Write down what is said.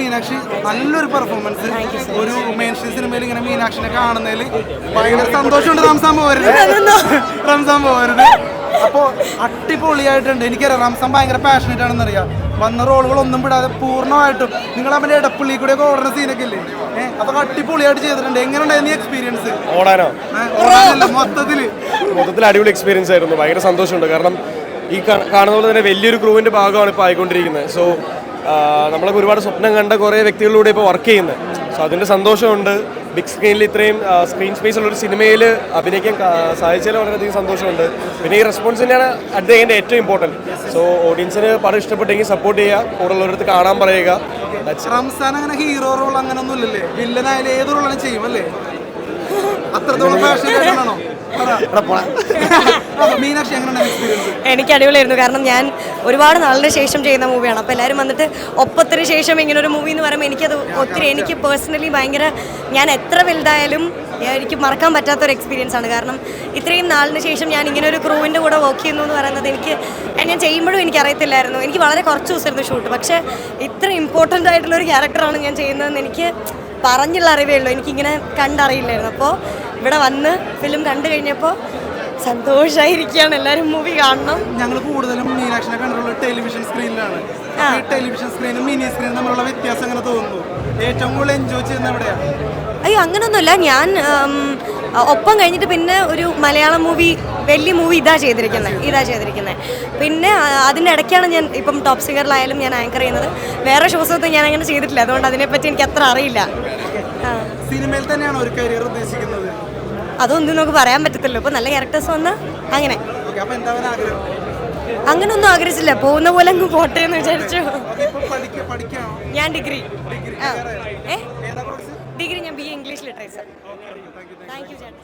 മീനാക്ഷി നല്ലൊരു പെർഫോമൻസ്. ഒരു main stream സിനിമയിൽ ഇങ്ങനെ മീനാക്ഷിനെ കാണുന്നതിൽ ഭയങ്കര സന്തോഷമുണ്ട്. റംസാൻ പോകരുത്. അപ്പോൾ അടിപൊളിയായിട്ടുണ്ട്. എനിക്കറിയാം റംസാൻ ഭയങ്കര പാഷനേറ്റ് ആണെന്ന് അറിയാം. വന്ന റോളുകളൊന്നും വിടാതെ പൂർണ്ണമായിട്ടും നിങ്ങൾ അവൻ്റെ ഇടപ്പള്ളി കൂടെയൊക്കെ ഓടുന്ന സീനൊക്കെ ഇല്ലേ, അതൊക്കെ അടിപൊളിയായിട്ട് ചെയ്തിട്ടുണ്ട്. എങ്ങനെ ഉണ്ടായിരുന്നു എക്സ്പീരിയൻസ്? ഓടാനല്ല, മൊത്തത്തിൽ അടിപൊളി എക്സ്പീരിയൻസ് ആയിരുന്നു. ഭയങ്കര സന്തോഷമുണ്ട്. കാരണം ഈ കാണുന്ന പോലെ തന്നെ വലിയൊരു ക്രൂവിൻ്റെ ഭാഗമാണ് ഇപ്പോൾ ആയിക്കൊണ്ടിരിക്കുന്നത്. സോ നമ്മളൊക്കെ ഒരുപാട് സ്വപ്നം കണ്ട കുറേ വ്യക്തികളിലൂടെ ഇപ്പോൾ വർക്ക് ചെയ്യുന്നത്. സോ അതിൻ്റെ സന്തോഷമുണ്ട്. ബിഗ് സ്ക്രീനിൽ ഇത്രയും സ്ക്രീൻ സ്പേസ് ഉള്ളൊരു സിനിമയിൽ അഭിനയിക്കാൻ സാധിച്ചതിൽ വളരെയധികം സന്തോഷമുണ്ട്. പിന്നെ ഈ റെസ്പോൺസ് തന്നെയാണ് അറ്റ് ദ എൻഡ് ഏറ്റവും ഇമ്പോർട്ടൻറ്റ്. സോ ഓഡിയൻസിന് പടം ഇഷ്ടപ്പെട്ടെങ്കിൽ സപ്പോർട്ട് ചെയ്യുക, കൂടെ ഉള്ളവരടുത്ത് കാണാൻ പറയുക. റംസാൻ അങ്ങനെ ഹീറോ റോൾ അങ്ങനെ ഒന്നും ഇല്ലല്ലേ? വില്ലനായാലും ഏത് റോളാണ് ചെയ്യും അല്ലേ? അത്രത്തോളം പാഷനേറ്റാണോ? എനിക്ക് അടിപൊളിയായിരുന്നു. കാരണം ഞാൻ ഒരുപാട് നാളിന് ശേഷം ചെയ്യുന്ന മൂവിയാണ്. അപ്പോൾ എല്ലാവരും വന്നിട്ട് ഒപ്പത്തിന് ശേഷം ഇങ്ങനെ ഒരു മൂവി എന്ന് പറയുമ്പോൾ എനിക്കത് ഒത്തിരി, എനിക്ക് പേഴ്സണലി ഭയങ്കര, ഞാൻ എത്ര വലുതായാലും എനിക്ക് മറക്കാൻ പറ്റാത്തൊരു എക്സ്പീരിയൻസ് ആണ്. കാരണം ഇത്രയും നാളിന് ശേഷം ഞാൻ ഇങ്ങനെ ഒരു ക്രൂവിൻ്റെ കൂടെ വർക്ക് ചെയ്യുന്നു എന്ന് പറയുന്നത് ഞാൻ ചെയ്യുമ്പോഴും എനിക്കറിയത്തില്ലായിരുന്നു. എനിക്ക് വളരെ കുറച്ച് ദിവസമായിരുന്നു ഷൂട്ട്. പക്ഷേ ഇത്ര ഇമ്പോർട്ടൻ്റ് ആയിട്ടുള്ളൊരു ക്യാരക്ടറാണ് ഞാൻ ചെയ്യുന്നതെന്ന് എനിക്ക് പറഞ്ഞുള്ള അറിവേ ഉള്ളൂ. എനിക്കിങ്ങനെ കണ്ടറിയില്ലായിരുന്നു. അപ്പോൾ ഇവിടെ വന്ന് ഫിലിം കണ്ടു കഴിഞ്ഞപ്പോൾ സന്തോഷമായിരിക്കുകയാണ്. എല്ലാവരും മൂവി കാണണം. ഞങ്ങൾ കൂടുതലും മീനാക്ഷിനെ കണ്ടിട്ടുള്ള ടെലിവിഷൻ സ്ക്രീനിലാണ്. ടെലിവിഷൻ സ്ക്രീനും മിനി സ്ക്രീനും തമ്മിലുള്ള വ്യത്യാസം എങ്ങനെ തോന്നുന്നു? ഏറ്റവും കൂടുതൽ എൻജോയ് ചെയ്യുന്ന എവിടെയാണ്? അയ്യോ, അങ്ങനൊന്നുമില്ല. ഞാൻ ഒപ്പം കഴിഞ്ഞിട്ട് പിന്നെ ഒരു മലയാളം മൂവി, വലിയ മൂവി ഇതാ ചെയ്തിരിക്കുന്നത്. പിന്നെ അതിൻ്റെ ഇടയ്ക്കാണ് ഞാൻ ഇപ്പം ടോപ്പ് സിംഗറിലായാലും ഞാൻ ആങ്കർ ചെയ്യുന്നത്. വേറെ ഷോസൊന്നും ഞാൻ അങ്ങനെ ചെയ്തിട്ടില്ല. അതുകൊണ്ട് അതിനെപ്പറ്റി എനിക്ക് അത്ര അറിയില്ല. സിനിമയിൽ തന്നെയാണോ ഒരു കരിയർ ഉദ്ദേശിക്കുന്നത്? അതൊന്നും നമുക്ക് പറയാൻ പറ്റത്തില്ല. ഇപ്പോൾ നല്ല ക്യാരക്ടേഴ്സ് വന്ന് അങ്ങനെ അങ്ങനൊന്നും ആഗ്രഹിച്ചില്ല. പോകുന്ന പോലെ അങ്ങ് പോട്ടെ എന്ന് വിചാരിച്ചു. ഞാൻ ഡിഗ്രി ഞാൻ BA English literature. Thank you ചേട്ടാ.